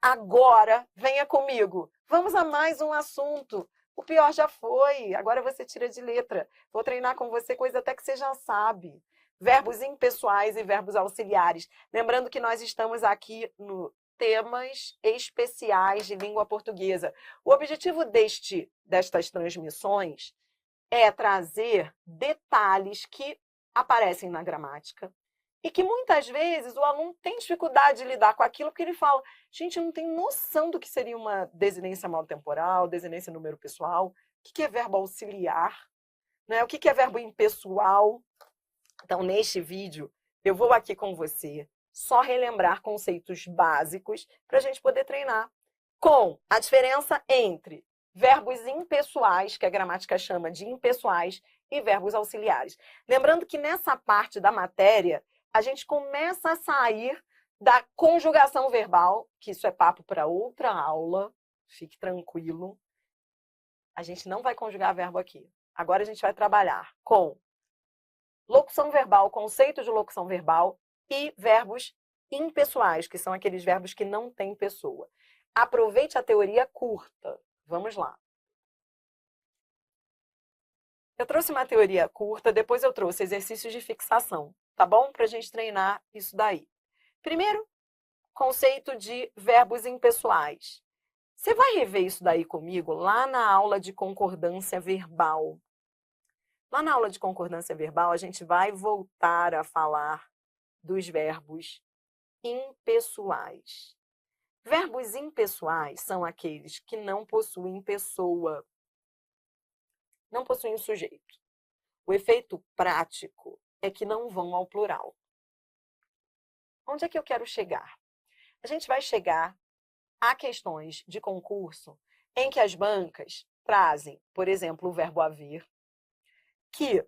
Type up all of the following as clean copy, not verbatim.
Agora, venha comigo. Vamos a mais um assunto. O pior já foi, agora você tira de letra. Vou treinar com você coisa até que você já sabe. Verbos impessoais e verbos auxiliares. Lembrando que nós estamos aqui no temas especiais de língua portuguesa. O objetivo destas transmissões é trazer detalhes que aparecem na gramática e que muitas vezes o aluno tem dificuldade de lidar com aquilo porque ele fala, gente, eu não tenho noção do que seria uma desinência monotemporal, desinência número pessoal, o que é verbo auxiliar, né? O que é verbo impessoal. Então, neste vídeo, eu vou aqui com você só relembrar conceitos básicos para a gente poder treinar com a diferença entre verbos impessoais, que a gramática chama de impessoais, e verbos auxiliares. Lembrando que nessa parte da matéria, a gente começa a sair da conjugação verbal, que isso é papo para outra aula, fique tranquilo. A gente não vai conjugar verbo aqui. Agora a gente vai trabalhar com locução verbal, conceito de locução verbal e verbos impessoais, que são aqueles verbos que não têm pessoa. Aproveite a teoria curta. Vamos lá. Eu trouxe uma teoria curta, depois eu trouxe exercícios de fixação, tá bom? Para a gente treinar isso daí. Primeiro, conceito de verbos impessoais. Você vai rever isso daí comigo lá na aula de concordância verbal. Lá na aula de concordância verbal, a gente vai voltar a falar dos verbos impessoais. Verbos impessoais são aqueles que não possuem pessoa, não possuem sujeito. O efeito prático é que não vão ao plural. Onde é que eu quero chegar? A gente vai chegar a questões de concurso em que as bancas trazem, por exemplo, o verbo haver, que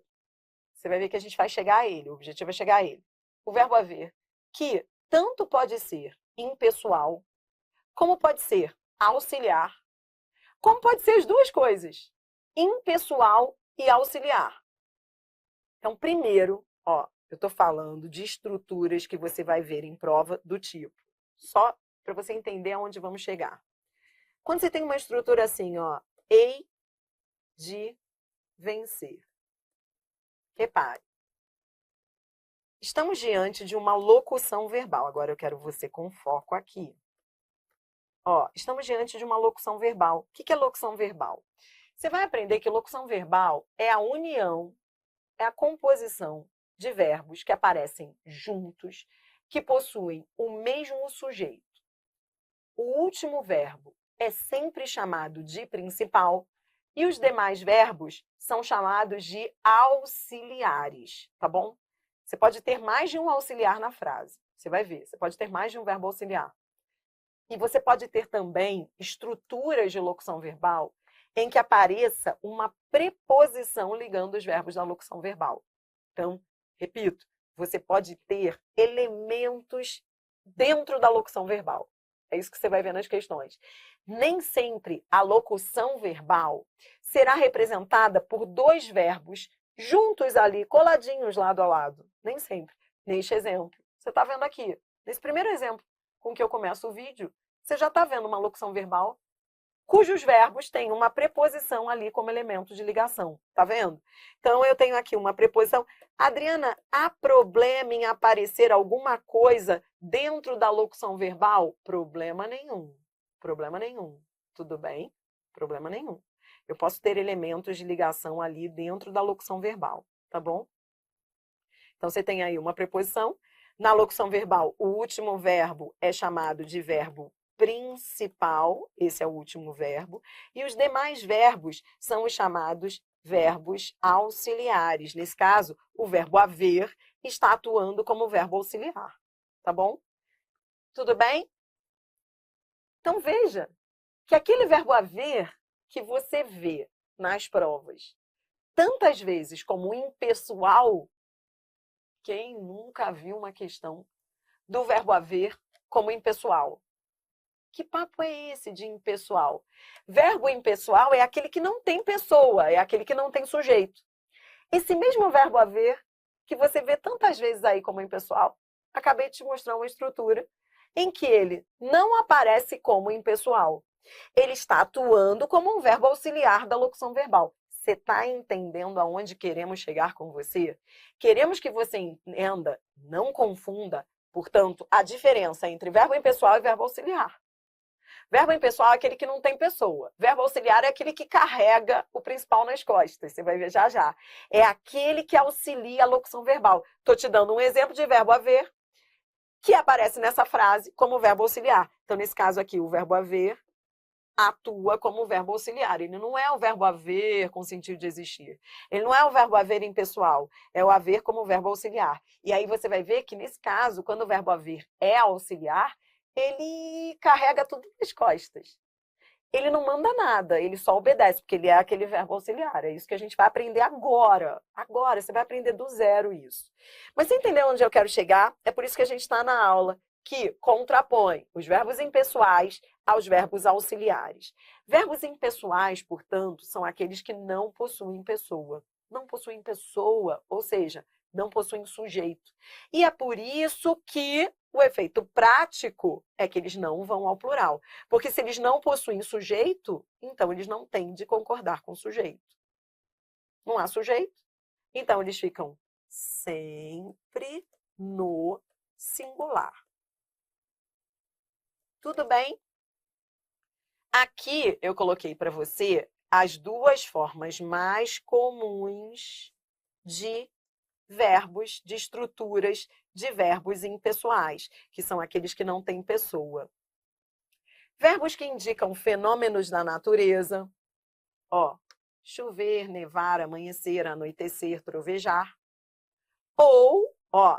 você vai ver que a gente vai chegar a ele, o objetivo é chegar a ele. O verbo haver, que tanto pode ser impessoal, como pode ser auxiliar, como pode ser as duas coisas, impessoal e auxiliar. Então, primeiro, eu estou falando de estruturas que você vai ver em prova do tipo, só para você entender aonde vamos chegar. Quando você tem uma estrutura assim, hei de vencer. Repare. Estamos diante de uma locução verbal. Agora eu quero você com foco aqui. Estamos diante de uma locução verbal. O que é locução verbal? Você vai aprender que locução verbal é a união, é a composição de verbos que aparecem juntos, que possuem o mesmo sujeito. O último verbo é sempre chamado de principal e os demais verbos são chamados de auxiliares, tá bom? Você pode ter mais de um auxiliar na frase. Você vai ver, você pode ter mais de um verbo auxiliar. E você pode ter também estruturas de locução verbal em que apareça uma preposição ligando os verbos da locução verbal. Então, repito, você pode ter elementos dentro da locução verbal. É isso que você vai ver nas questões. Nem sempre a locução verbal será representada por dois verbos juntos ali, coladinhos lado a lado. Nem sempre. Neste exemplo, você está vendo aqui, nesse primeiro exemplo com que eu começo o vídeo, você já está vendo uma locução verbal cujos verbos têm uma preposição ali como elemento de ligação. Tá vendo? Então, eu tenho aqui uma preposição. Adriana, há problema em aparecer alguma coisa dentro da locução verbal? Problema nenhum. Problema nenhum. Tudo bem? Problema nenhum. Eu posso ter elementos de ligação ali dentro da locução verbal, tá bom? Então, você tem aí uma preposição. Na locução verbal, o último verbo é chamado de verbo principal, esse é o último verbo, e os demais verbos são os chamados verbos auxiliares. Nesse caso, o verbo haver está atuando como verbo auxiliar, tá bom? Tudo bem? Então, veja que aquele verbo haver que você vê nas provas tantas vezes como impessoal, quem nunca viu uma questão do verbo haver como impessoal? Que papo é esse de impessoal? Verbo impessoal é aquele que não tem pessoa, é aquele que não tem sujeito. Esse mesmo verbo haver, que você vê tantas vezes aí como impessoal, acabei de te mostrar uma estrutura em que ele não aparece como impessoal. Ele está atuando como um verbo auxiliar da locução verbal. Você está entendendo aonde queremos chegar com você? Queremos que você entenda, não confunda, portanto, a diferença entre verbo impessoal e verbo auxiliar. Verbo impessoal é aquele que não tem pessoa. Verbo auxiliar é aquele que carrega o principal nas costas. Você vai ver já já. É aquele que auxilia a locução verbal. Estou te dando um exemplo de verbo haver, que aparece nessa frase como verbo auxiliar. Então, nesse caso aqui, o verbo haver atua como verbo auxiliar. Ele não é o verbo haver com sentido de existir. Ele não é o verbo haver impessoal. É o haver como verbo auxiliar. E aí você vai ver que, nesse caso, quando o verbo haver é auxiliar, ele carrega tudo nas costas. Ele não manda nada, ele só obedece, porque ele é aquele verbo auxiliar. É isso que a gente vai aprender agora. Agora, você vai aprender do zero isso. Mas você entendeu onde eu quero chegar? É por isso que a gente está na aula que contrapõe os verbos impessoais aos verbos auxiliares. Verbos impessoais, portanto, são aqueles que não possuem pessoa. Não possuem pessoa, ou seja, não possuem sujeito. E é por isso que o efeito prático é que eles não vão ao plural. Porque se eles não possuem sujeito, então eles não têm de concordar com o sujeito. Não há sujeito, então eles ficam sempre no singular. Tudo bem? Aqui eu coloquei para você as duas formas mais comuns de verbos, de estruturas de verbos impessoais, que são aqueles que não têm pessoa. Verbos que indicam fenômenos da natureza, chover, nevar, amanhecer, anoitecer, trovejar. Ou,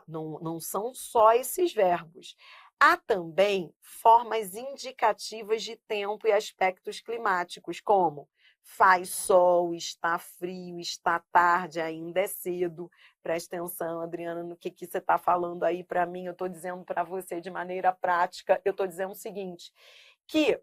não são só esses verbos. Há também formas indicativas de tempo e aspectos climáticos, como faz sol, está frio, está tarde, ainda é cedo. Presta atenção, Adriana, no que você está falando aí para mim. Eu estou dizendo para você de maneira prática, eu estou dizendo o seguinte, que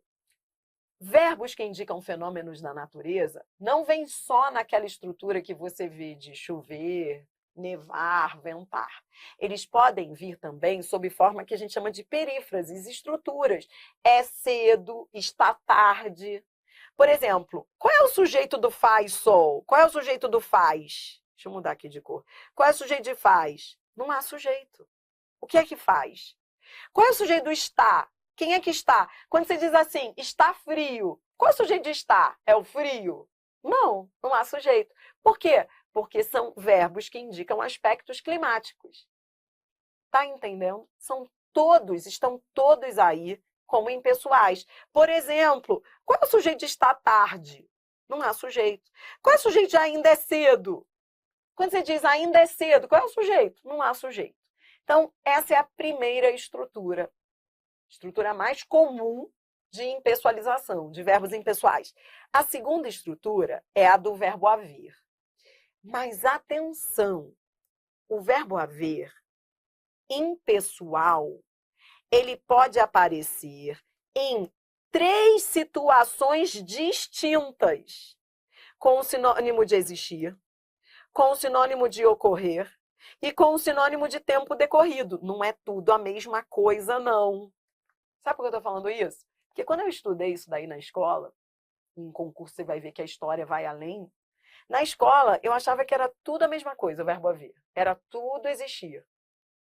verbos que indicam fenômenos da natureza não vêm só naquela estrutura que você vê de chover, nevar, ventar. Eles podem vir também sob forma que a gente chama de perífrases, estruturas. É cedo, está tarde. Por exemplo, qual é o sujeito do faz sol? Qual é o sujeito do faz? Deixa eu mudar aqui de cor. Qual é o sujeito de faz? Não há sujeito. O que é que faz? Qual é o sujeito do está? Quem é que está? Quando você diz assim, está frio, qual é o sujeito de estar? É o frio? Não há sujeito. Por quê? Porque são verbos que indicam aspectos climáticos. Tá entendendo? Estão todos aí como impessoais. Por exemplo, qual é o sujeito de estar tarde? Não há sujeito. Qual é o sujeito de ainda é cedo? Quando você diz ainda é cedo, qual é o sujeito? Não há sujeito. Então, essa é a primeira estrutura mais comum de impessoalização, de verbos impessoais. A segunda estrutura é a do verbo haver. Mas atenção, o verbo haver impessoal, ele pode aparecer em 3 situações distintas, com o sinônimo de existir, com o sinônimo de ocorrer e com o sinônimo de tempo decorrido. Não é tudo a mesma coisa, não. Sabe por que eu estou falando isso? Porque quando eu estudei isso daí na escola, em concurso você vai ver que a história vai além. Na escola, eu achava que era tudo a mesma coisa, o verbo haver. Era tudo existir,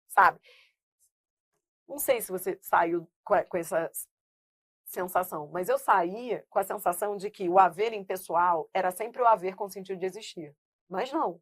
sabe? Não sei se você saiu com essa sensação, mas eu saí com a sensação de que o haver impessoal era sempre o haver com sentido de existir. Mas não.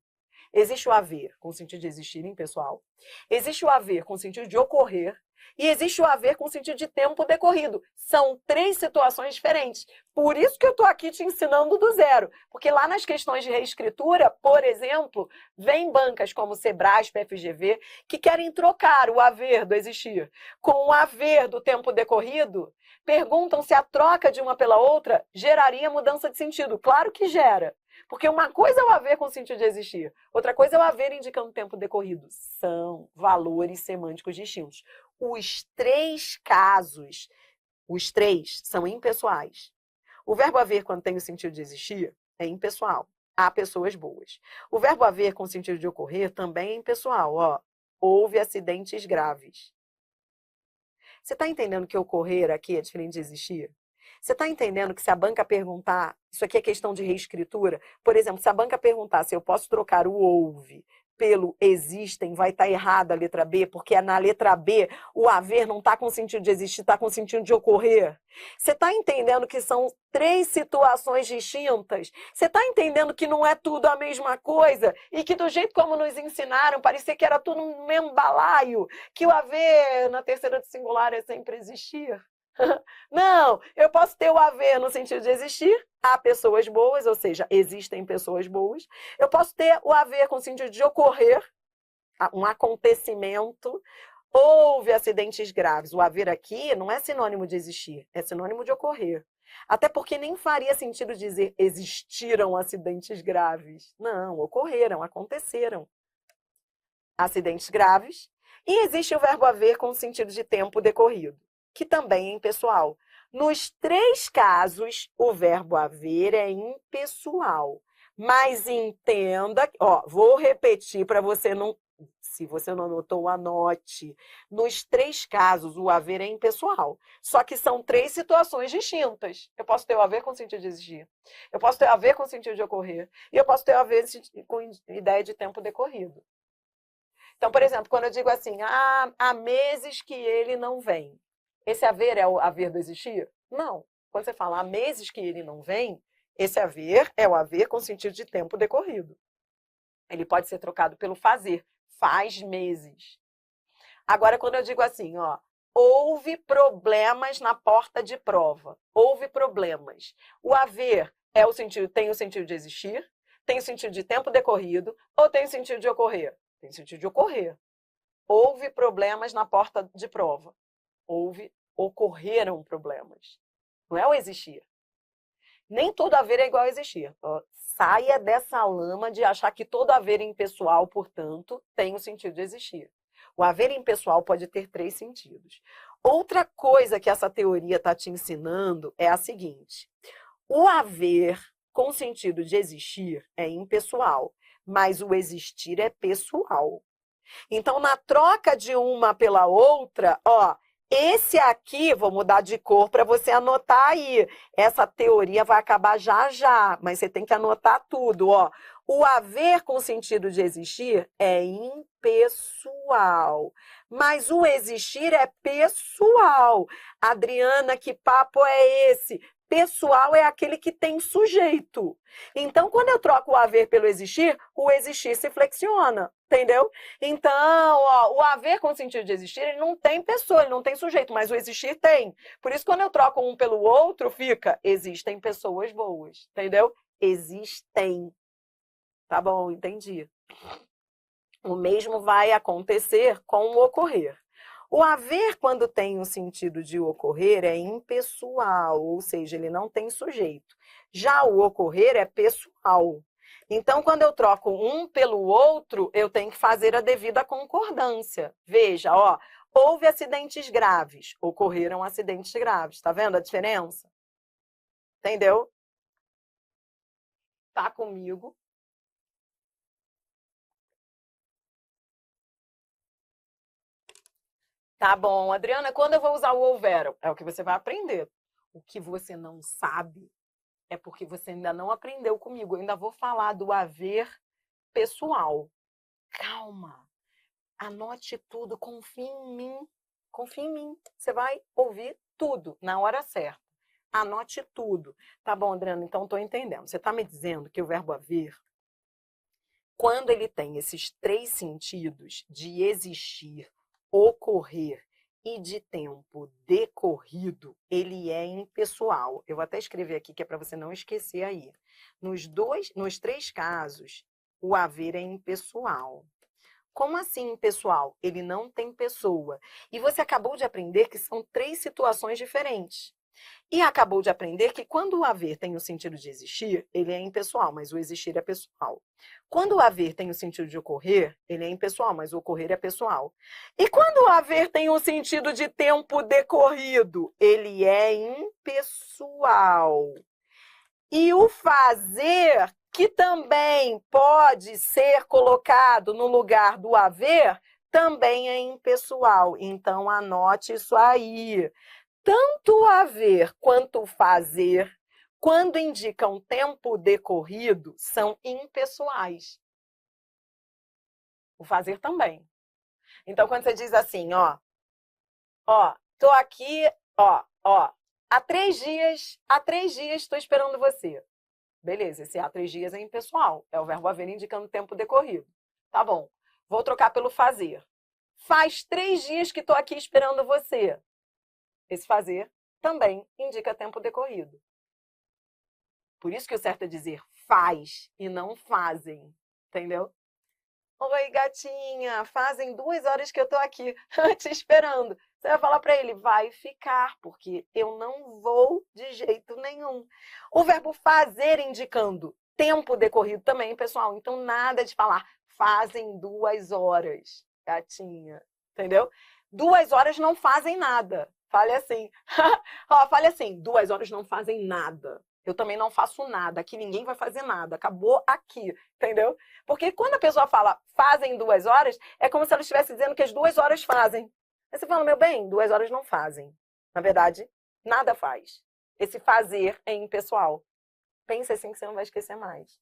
Existe o haver com sentido de existir impessoal, existe o haver com sentido de ocorrer e existe o haver com sentido de tempo decorrido. São 3 situações diferentes. Por isso que eu estou aqui te ensinando do zero. Porque lá nas questões de reescritura, por exemplo, vem bancas como Sebrasp, FGV, que querem trocar o haver do existir com o haver do tempo decorrido, perguntam se a troca de uma pela outra geraria mudança de sentido. Claro que gera. Porque uma coisa é o haver com sentido de existir, outra coisa é o haver indicando tempo decorrido. São valores semânticos distintos. Os 3 casos, os 3 são impessoais. O verbo haver, quando tem o sentido de existir, é impessoal. Há pessoas boas. O verbo haver com sentido de ocorrer também é impessoal. Houve acidentes graves. Você está entendendo que ocorrer aqui é diferente de existir? Você está entendendo que se a banca perguntar, isso aqui é questão de reescritura, por exemplo, se a banca perguntar se eu posso trocar o houve pelo existem, vai estar errada a letra B, porque na letra B o haver não está com sentido de existir, está com sentido de ocorrer. Você está entendendo que são 3 situações distintas? Você está entendendo que não é tudo a mesma coisa? E que do jeito como nos ensinaram, parecia que era tudo um mesmo balaio, que o haver na terceira de singular é sempre existir? Não, eu posso ter o haver no sentido de existir, há pessoas boas, ou seja, existem pessoas boas. Eu posso ter o haver com o sentido de ocorrer, um acontecimento, houve acidentes graves. O haver aqui não é sinônimo de existir, é sinônimo de ocorrer. Até porque nem faria sentido dizer existiram acidentes graves. Não, ocorreram, aconteceram. Acidentes graves. E existe o verbo haver com o sentido de tempo decorrido, que também é impessoal. Nos 3 casos, o verbo haver é impessoal. Mas entenda, ó, vou repetir para você não, se você não anotou, anote. Nos 3 casos, o haver é impessoal. Só que são 3 situações distintas. Eu posso ter o haver com sentido de existir. Eu posso ter o haver com sentido de ocorrer. E eu posso ter o haver com ideia de tempo decorrido. Então, por exemplo, quando eu digo assim, há meses que ele não vem. Esse haver é o haver do existir? Não. Quando você fala há meses que ele não vem, esse haver é o haver com sentido de tempo decorrido. Ele pode ser trocado pelo fazer. Faz meses. Agora, quando eu digo assim, ó, houve problemas na porta de prova. Houve problemas. O haver é o sentido, tem o sentido de existir, tem o sentido de tempo decorrido ou tem o sentido de ocorrer? Tem o sentido de ocorrer. Houve problemas na porta de prova. Ocorreram problemas. Não é o existir. Nem todo haver é igual a existir. Saia dessa lama de achar que todo haver impessoal, portanto, tem o sentido de existir. O haver impessoal pode ter 3 sentidos. Outra coisa que essa teoria está te ensinando é a seguinte. O haver com sentido de existir é impessoal, mas o existir é pessoal. Então, na troca de uma pela outra, ó, esse aqui, vou mudar de cor para você anotar aí. Essa teoria vai acabar já já, mas você tem que anotar tudo, ó. O haver com sentido de existir é impessoal, mas o existir é pessoal. Adriana, que papo é esse? Pessoal é aquele que tem sujeito. Então, quando eu troco o haver pelo existir, o existir se flexiona, entendeu? Então, ó, o haver com sentido de existir, ele não tem pessoa, ele não tem sujeito, mas o existir tem. Por isso, quando eu troco um pelo outro, fica, existem pessoas boas, entendeu? Existem. Tá bom, entendi. O mesmo vai acontecer com o ocorrer. O haver, quando tem o sentido de ocorrer, é impessoal, ou seja, ele não tem sujeito. Já o ocorrer é pessoal. Então, quando eu troco um pelo outro, eu tenho que fazer a devida concordância. Veja, ó, houve acidentes graves, ocorreram acidentes graves. Tá vendo a diferença? Entendeu? Tá comigo? Tá bom, Adriana, quando eu vou usar o houveram? É o que você vai aprender. O que você não sabe é porque você ainda não aprendeu comigo. Eu ainda vou falar do haver pessoal. Calma. Anote tudo, confie em mim. Confie em mim. Você vai ouvir tudo na hora certa. Anote tudo. Tá bom, Adriana, então estou entendendo. Você está me dizendo que o verbo haver, quando ele tem esses 3 sentidos de existir, ocorrer e de tempo decorrido, ele é impessoal. Eu vou até escrever aqui que é para você não esquecer aí. Nos 3 casos, o haver é impessoal. Como assim impessoal? Ele não tem pessoa. E você acabou de aprender que são 3 situações diferentes. E acabou de aprender que quando o haver tem o sentido de existir, ele é impessoal, mas o existir é pessoal. Quando o haver tem o sentido de ocorrer, ele é impessoal, mas o ocorrer é pessoal. E quando o haver tem o sentido de tempo decorrido, ele é impessoal. E o fazer, que também pode ser colocado no lugar do haver, também é impessoal. Então, anote isso aí. Tanto haver quanto fazer, quando indicam tempo decorrido, são impessoais. O fazer também. Então, quando você diz assim, tô aqui, há 3 dias estou esperando você. Beleza, esse há 3 dias é impessoal, é o verbo haver indicando tempo decorrido. Tá bom, vou trocar pelo fazer. Faz 3 dias que estou aqui esperando você. Esse fazer também indica tempo decorrido. Por isso que o certo é dizer faz e não fazem, entendeu? Oi, gatinha, fazem 2 horas que eu tô aqui te esperando. Você vai falar para ele, vai ficar, porque eu não vou de jeito nenhum. O verbo fazer indicando tempo decorrido também, pessoal. Então, nada de falar, fazem 2 horas, gatinha, entendeu? 2 horas não fazem nada. Fale assim. Fale assim, 2 horas não fazem nada. Eu também não faço nada. Aqui ninguém vai fazer nada. Acabou aqui, entendeu? Porque quando a pessoa fala fazem 2 horas, é como se ela estivesse dizendo que as 2 horas fazem. Aí você fala, meu bem, 2 horas não fazem. Na verdade, nada faz. Esse fazer é impessoal. Pense assim que você não vai esquecer mais.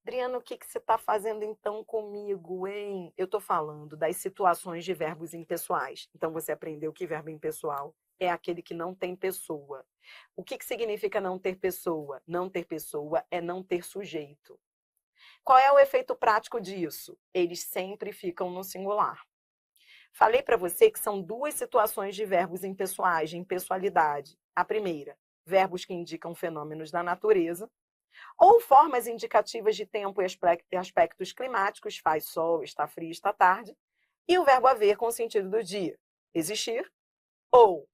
Adriana, o que você está fazendo então comigo, hein? Eu estou falando das situações de verbos impessoais. Então, você aprendeu que verbo impessoal é aquele que não tem pessoa. O que significa não ter pessoa? Não ter pessoa é não ter sujeito. Qual é o efeito prático disso? Eles sempre ficam no singular. Falei para você que são 2 situações de verbos impessoais, de impessoalidade. A primeira, verbos que indicam fenômenos da natureza, ou formas indicativas de tempo e aspectos climáticos, faz sol, está frio, está tarde, e o verbo haver com o sentido do dia, existir, ou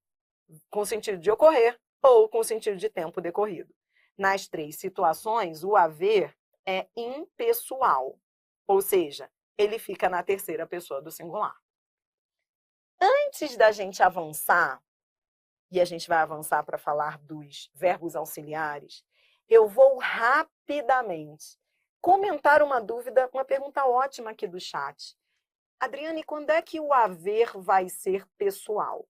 com o sentido de ocorrer, ou com o sentido de tempo decorrido. Nas 3 situações, o haver é impessoal, ou seja, ele fica na terceira pessoa do singular. Antes da gente avançar, e a gente vai avançar para falar dos verbos auxiliares, eu vou rapidamente comentar uma dúvida, uma pergunta ótima aqui do chat. Adriane, quando é que o haver vai ser pessoal?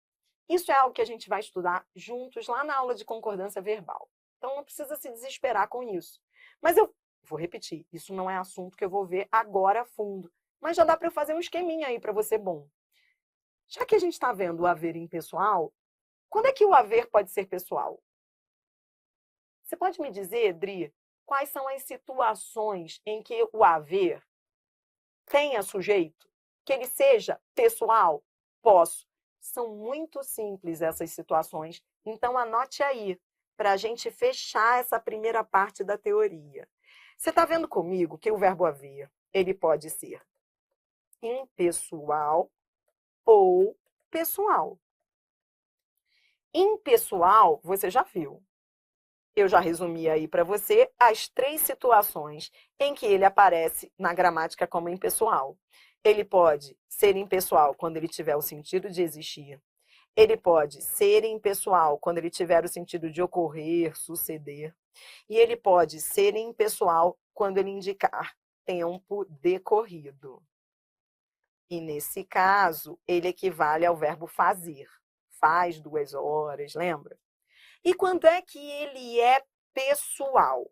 Isso é algo que a gente vai estudar juntos lá na aula de concordância verbal. Então, não precisa se desesperar com isso. Mas eu vou repetir, isso não é assunto que eu vou ver agora a fundo. Mas já dá para eu fazer um esqueminha aí para você bom. Já que a gente está vendo o haver impessoal, quando é que o haver pode ser pessoal? Você pode me dizer, Dri, quais são as situações em que o haver tenha sujeito? Que ele seja pessoal? Posso. São muito simples essas situações, então anote aí, para a gente fechar essa primeira parte da teoria. Você está vendo comigo que o verbo haver, ele pode ser impessoal ou pessoal. Impessoal, você já viu. Eu já resumi aí para você as 3 situações em que ele aparece na gramática como impessoal. Ele pode ser impessoal quando ele tiver o sentido de existir. Ele pode ser impessoal quando ele tiver o sentido de ocorrer, suceder. E ele pode ser impessoal quando ele indicar tempo decorrido. E nesse caso, ele equivale ao verbo fazer. Faz 2 horas, lembra? E quando é que ele é pessoal?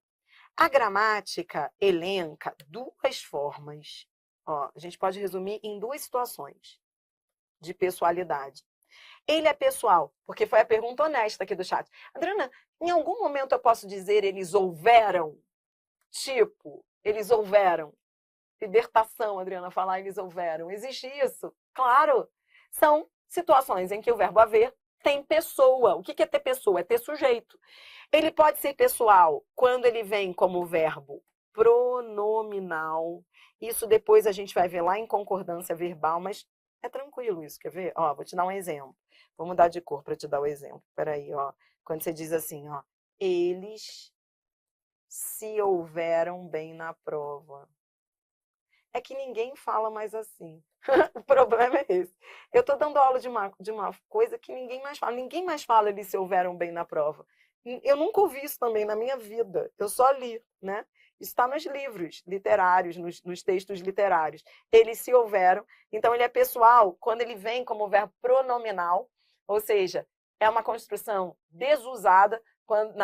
A gramática elenca 2 formas. A gente pode resumir em 2 situações de pessoalidade. Ele é pessoal, porque foi a pergunta honesta aqui do chat. Adriana, em algum momento eu posso dizer eles houveram? Tipo, eles houveram. Libertação, Adriana, falar eles houveram. Existe isso? Claro. São situações em que o verbo haver tem pessoa. O que é ter pessoa? É ter sujeito. Ele pode ser pessoal quando ele vem como verbo pronominal. Isso depois a gente vai ver lá em concordância verbal, mas é tranquilo isso, quer ver? Vou te dar um exemplo. Vou mudar de cor para te dar o exemplo. Peraí, quando você diz assim, eles se houveram bem na prova. É que ninguém fala mais assim. O problema é esse. Eu estou dando aula de uma coisa que ninguém mais fala. Ninguém mais fala eles se houveram bem na prova. Eu nunca ouvi isso também na minha vida. Eu só li, né? Isso está nos livros literários, nos textos literários. Eles se houveram. Então, ele é pessoal quando ele vem como verbo pronominal, ou seja, é uma construção desusada quando,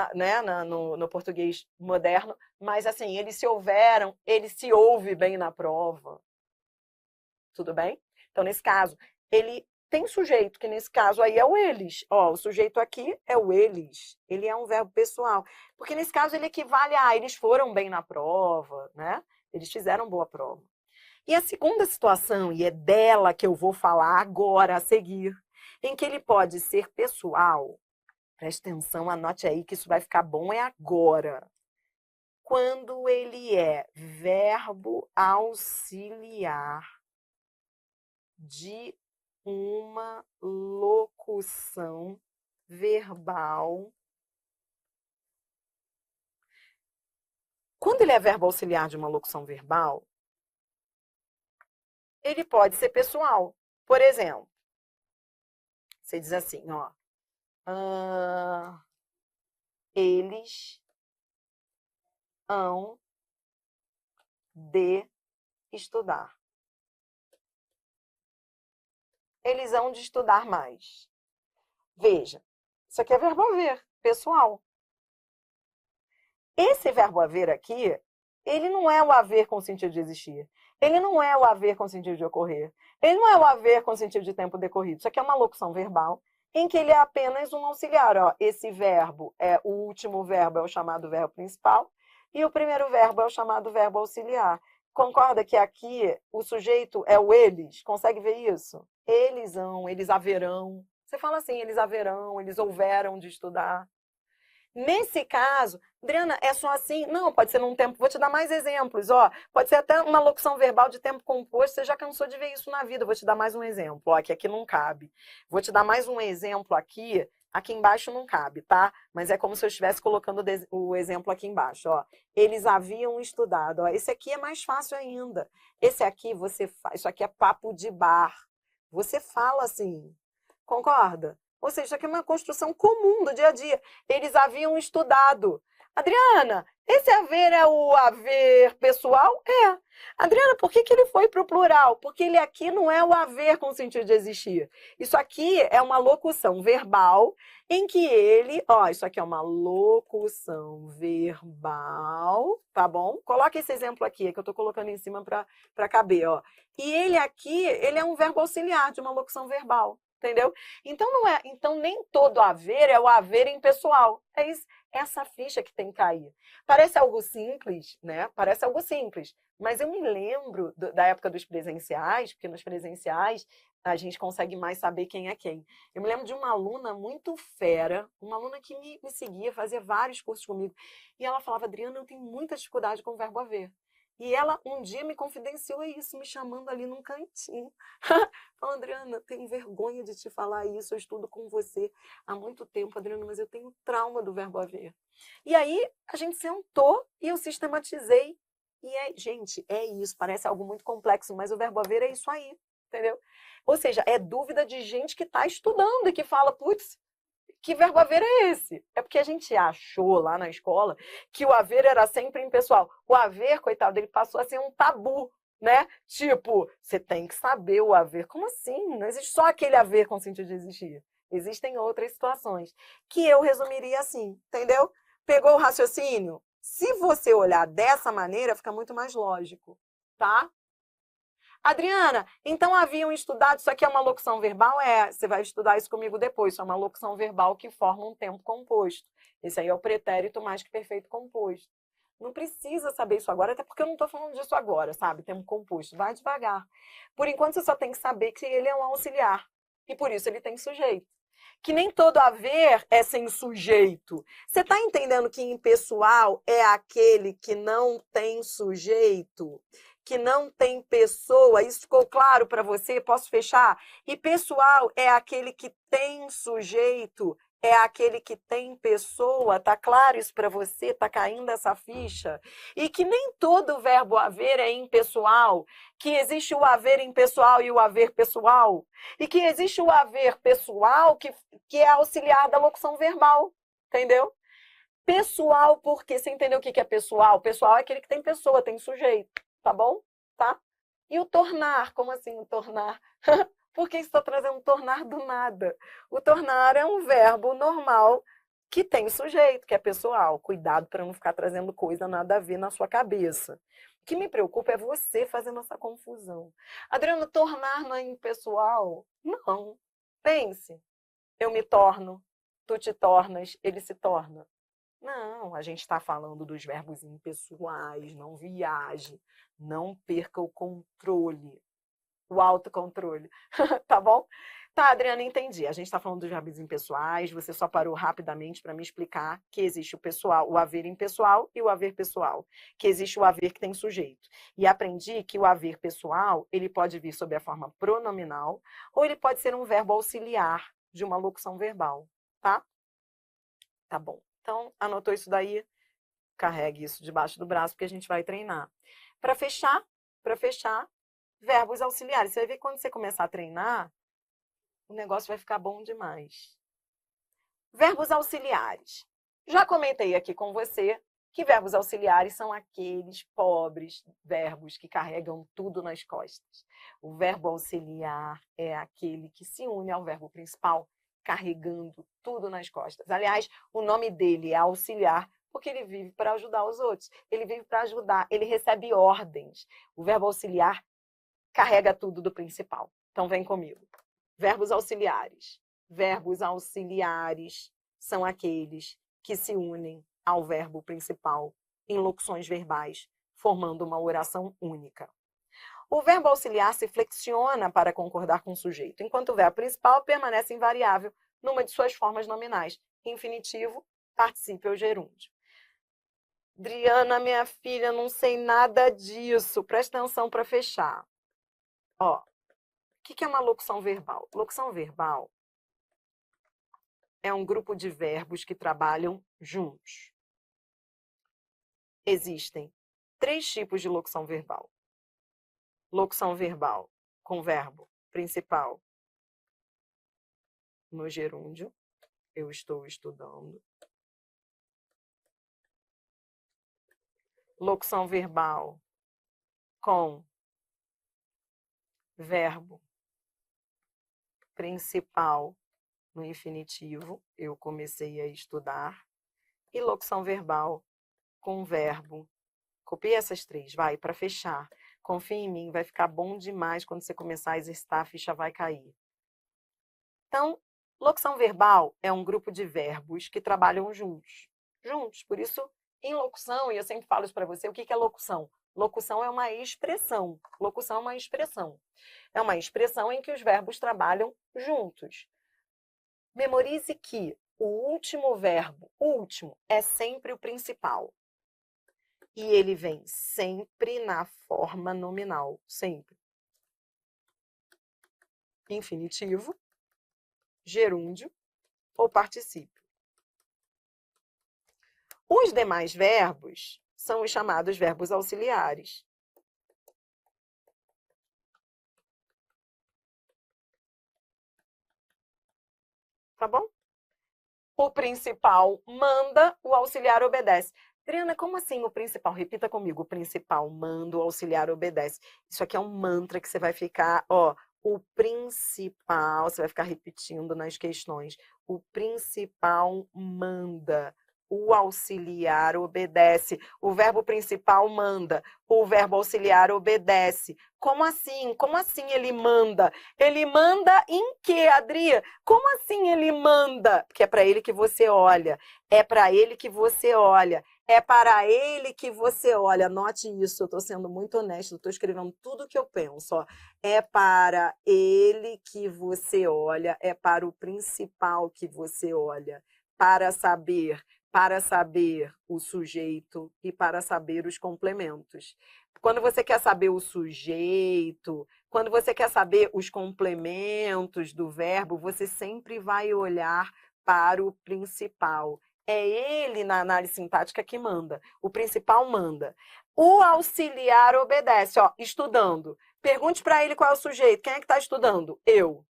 no português moderno, mas assim, eles se houveram, ele se ouve bem na prova. Tudo bem? Então, nesse caso, ele tem sujeito, que nesse caso aí é o eles. Ó, o sujeito aqui é o eles. Ele é um verbo pessoal. Porque nesse caso ele equivale a eles foram bem na prova, né? Eles fizeram boa prova. E a segunda situação, e é dela que eu vou falar agora a seguir, em que ele pode ser pessoal, preste atenção, anote aí que isso vai ficar bom, é agora. Quando ele é verbo auxiliar de uma locução verbal. Quando ele é verbo auxiliar de uma locução verbal, ele pode ser pessoal. Por exemplo, você diz assim, ó. Eles hão de estudar. Eles hão de estudar mais. Veja, isso aqui é verbo haver, pessoal. Esse verbo haver aqui, ele não é o haver com sentido de existir. Ele não é o haver com sentido de ocorrer. Ele não é o haver com sentido de tempo decorrido. Isso aqui é uma locução verbal em que ele é apenas um auxiliar. Ó, esse verbo, o último verbo é o chamado verbo principal e o primeiro verbo é o chamado verbo auxiliar. Concorda que aqui o sujeito é o eles? Consegue ver isso? Eles hão, eles haverão. Você fala assim, eles haverão, eles houveram de estudar. Nesse caso, Adriana, é só assim? Não, pode ser num tempo. Vou te dar mais exemplos. Ó, pode ser até uma locução verbal de tempo composto. Você já cansou de ver isso na vida. Vou te dar mais um exemplo. Ó, que aqui não cabe. Vou te dar mais um exemplo aqui. Aqui embaixo não cabe, tá? Mas é como se eu estivesse colocando o exemplo aqui embaixo. Ó, eles haviam estudado. Ó, esse aqui é mais fácil ainda. Esse aqui você faz. Isso aqui é papo de bar. Você fala assim. Concorda? Ou seja, isso aqui é uma construção comum do dia a dia. Eles haviam estudado. Adriana, esse haver é o haver pessoal? É. Adriana, por que ele foi para o plural? Porque ele aqui não é o haver com sentido de existir. Isso aqui é uma locução verbal em que ele... Ó, isso aqui é uma locução verbal, tá bom? Coloca esse exemplo aqui, que eu estou colocando em cima para caber, ó. E ele aqui, ele é um verbo auxiliar de uma locução verbal. Entendeu? Então, então, nem todo haver é o haver impessoal. É isso, essa ficha que tem que cair. Parece algo simples, né? Parece algo simples. Mas eu me lembro da época dos presenciais, porque nos presenciais a gente consegue mais saber quem é quem. Eu me lembro de uma aluna muito fera, uma aluna que me seguia, fazia vários cursos comigo. E ela falava, Adriana, eu tenho muita dificuldade com o verbo haver. E ela um dia me confidenciou isso, me chamando ali num cantinho. Falando, Adriana, tenho vergonha de te falar isso, eu estudo com você há muito tempo, Adriana, mas eu tenho trauma do verbo haver. E aí a gente sentou e eu sistematizei. E, gente, é isso, parece algo muito complexo, mas o verbo haver é isso aí, entendeu? Ou seja, é dúvida de gente que está estudando e que fala, putz, que verbo haver é esse? É porque a gente achou lá na escola que o haver era sempre impessoal. O haver, coitado, ele passou a ser um tabu, né? Tipo, você tem que saber o haver. Como assim? Não existe só aquele haver com sentido de existir. Existem outras situações que eu resumiria assim, entendeu? Pegou o raciocínio? Se você olhar dessa maneira, fica muito mais lógico, tá? Adriana, então haviam estudado, isso aqui é uma locução verbal? É, você vai estudar isso comigo depois, isso é uma locução verbal que forma um tempo composto. Esse aí é o pretérito mais que perfeito composto. Não precisa saber isso agora, até porque eu não estou falando disso agora, sabe? Tempo composto, vai devagar. Por enquanto, você só tem que saber que ele é um auxiliar, e por isso ele tem sujeito. Que nem todo haver é sem sujeito. Você está entendendo que impessoal é aquele que não tem sujeito? Que não tem pessoa, isso ficou claro para você? Posso fechar? E pessoal é aquele que tem sujeito, é aquele que tem pessoa, tá claro isso para você? Tá caindo essa ficha? E que nem todo verbo haver é impessoal, que existe o haver impessoal e o haver pessoal, e que existe o haver pessoal que é auxiliar da locução verbal, entendeu? Pessoal, porque você entendeu o que é pessoal? Pessoal é aquele que tem pessoa, tem sujeito, tá bom? Tá? E o tornar, como assim o tornar? Por que estou trazendo tornar do nada? O tornar é um verbo normal que tem sujeito, que é pessoal. Cuidado para não ficar trazendo coisa nada a ver na sua cabeça. O que me preocupa é você fazendo essa confusão. Adriano, tornar não é impessoal? Não. Pense. Eu me torno, tu te tornas, ele se torna. Não, a gente está falando dos verbos impessoais, não viaje, não perca o controle, o autocontrole, tá bom? Tá, Adriana, entendi. A gente está falando dos verbos impessoais, você só parou rapidamente para me explicar que existe o pessoal, o haver impessoal e o haver pessoal, que existe o haver que tem sujeito. E aprendi que o haver pessoal, ele pode vir sob a forma pronominal ou ele pode ser um verbo auxiliar de uma locução verbal, tá? Tá bom. Então, anotou isso daí? Carregue isso debaixo do braço, porque a gente vai treinar. Para fechar, verbos auxiliares. Você vai ver que quando você começar a treinar, o negócio vai ficar bom demais. Verbos auxiliares. Já comentei aqui com você que verbos auxiliares são aqueles pobres verbos que carregam tudo nas costas. O verbo auxiliar é aquele que se une ao verbo principal, carregando tudo nas costas. Aliás, o nome dele é auxiliar porque ele vive para ajudar os outros. Ele vive para ajudar, ele recebe ordens. O verbo auxiliar carrega tudo do principal. Então, vem comigo. Verbos auxiliares. Verbos auxiliares são aqueles que se unem ao verbo principal em locuções verbais, formando uma oração única. O verbo auxiliar se flexiona para concordar com o sujeito, enquanto o verbo principal permanece invariável numa de suas formas nominais, infinitivo, particípio ou gerúndio. Adriana, minha filha, não sei nada disso. Presta atenção para fechar. Ó, o que é uma locução verbal? Locução verbal é um grupo de verbos que trabalham juntos. Existem 3 tipos de locução verbal. Locução verbal com verbo principal no gerúndio, eu estou estudando. Locução verbal com verbo principal no infinitivo, eu comecei a estudar. E locução verbal com verbo. Copia essas 3, vai, para fechar. Confia em mim, vai ficar bom demais quando você começar a exercitar, a ficha vai cair. Então, locução verbal é um grupo de verbos que trabalham juntos. Por isso, em locução, e eu sempre falo isso para você, o que é locução? Locução é uma expressão. Locução é uma expressão. É uma expressão em que os verbos trabalham juntos. Memorize que o último verbo, último, é sempre o principal. E ele vem sempre na forma nominal, sempre. Infinitivo, gerúndio ou particípio. Os demais verbos são os chamados verbos auxiliares. Tá bom? O principal manda, o auxiliar obedece. Adriana, como assim o principal? Repita comigo. O principal manda, o auxiliar obedece. Isso aqui é um mantra que você vai ficar, ó, o principal, você vai ficar repetindo nas questões. O principal manda, o auxiliar obedece. O verbo principal manda, o verbo auxiliar obedece. Como assim? Como assim ele manda? Ele manda em quê, Adri? Como assim ele manda? Porque é para ele que você olha. É para ele que você olha. É para ele que você olha. Anote isso, eu estou sendo muito honesta, estou escrevendo tudo o que eu penso. Ó. É para ele que você olha, é para o principal que você olha. Para saber o sujeito e para saber os complementos. Quando você quer saber o sujeito, quando você quer saber os complementos do verbo, você sempre vai olhar para o principal. É ele, na análise sintática, que manda. O principal manda. O auxiliar obedece, ó, estudando. Pergunte para ele qual é o sujeito. Quem é que está estudando? Eu.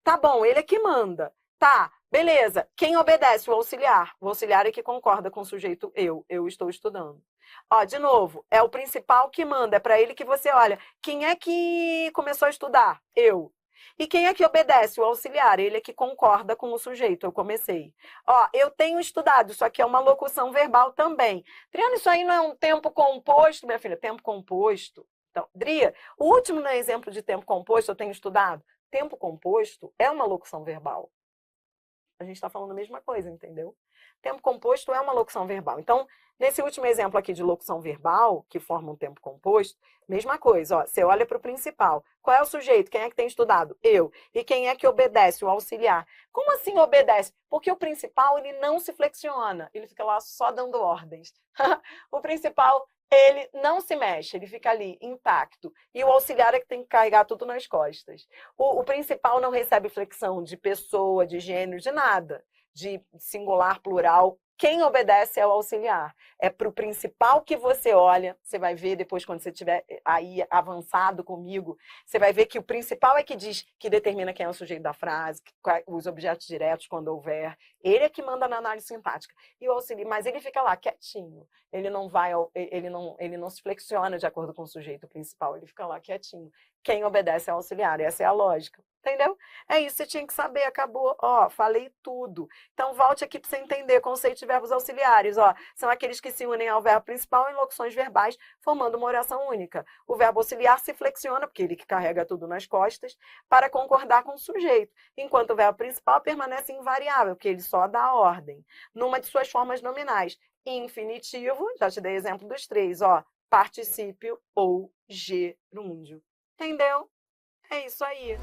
Tá bom, ele é que manda. Tá, Beleza. Quem obedece? O auxiliar. O auxiliar é que concorda com o sujeito eu estou estudando. Ó, de novo, é o principal que manda, é para ele que você olha. Quem é que começou a estudar? Eu. E quem é que obedece? O auxiliar, ele é que concorda com o sujeito, eu comecei. Ó, eu tenho estudado, isso aqui é uma locução verbal também. Adriana, isso aí não é um tempo composto, minha filha? Tempo composto. Então, Dria, o último no exemplo de tempo composto, eu tenho estudado. Tempo composto é uma locução verbal. A gente está falando a mesma coisa, entendeu? Tempo composto é uma locução verbal. Então, nesse último exemplo aqui de locução verbal, que forma um tempo composto, mesma coisa, ó, você olha para o principal. Qual é o sujeito? Quem é que tem estudado? Eu. E quem é que obedece? O auxiliar. Como assim obedece? Porque o principal, ele não se flexiona, ele fica lá só dando ordens. O principal, ele não se mexe, ele fica ali intacto. E o auxiliar é que tem que carregar tudo nas costas. O principal não recebe flexão de pessoa, de gênero, de nada, de singular, plural. Quem obedece é o auxiliar. É para o principal que você olha, você vai ver depois, quando você estiver aí avançado comigo, você vai ver que o principal é que diz, que determina quem é o sujeito da frase, os objetos diretos, quando houver. Ele é que manda na análise sintática. E o auxiliar, mas ele fica lá quietinho. Ele não vai, ele não se flexiona de acordo com o sujeito principal, ele fica lá quietinho. Quem obedece é o auxiliar, essa é a lógica. Entendeu? É isso, você tinha que saber, acabou. Ó, falei tudo. Então, volte aqui para você entender conceito de verbos auxiliares. Ó, são aqueles que se unem ao verbo principal em locuções verbais, formando uma oração única. O verbo auxiliar se flexiona, porque ele que carrega tudo nas costas, para concordar com o sujeito, enquanto o verbo principal permanece invariável, porque ele só dá ordem, numa de suas formas nominais. Infinitivo, já te dei exemplo dos três, ó, particípio ou gerúndio. Entendeu? É isso aí.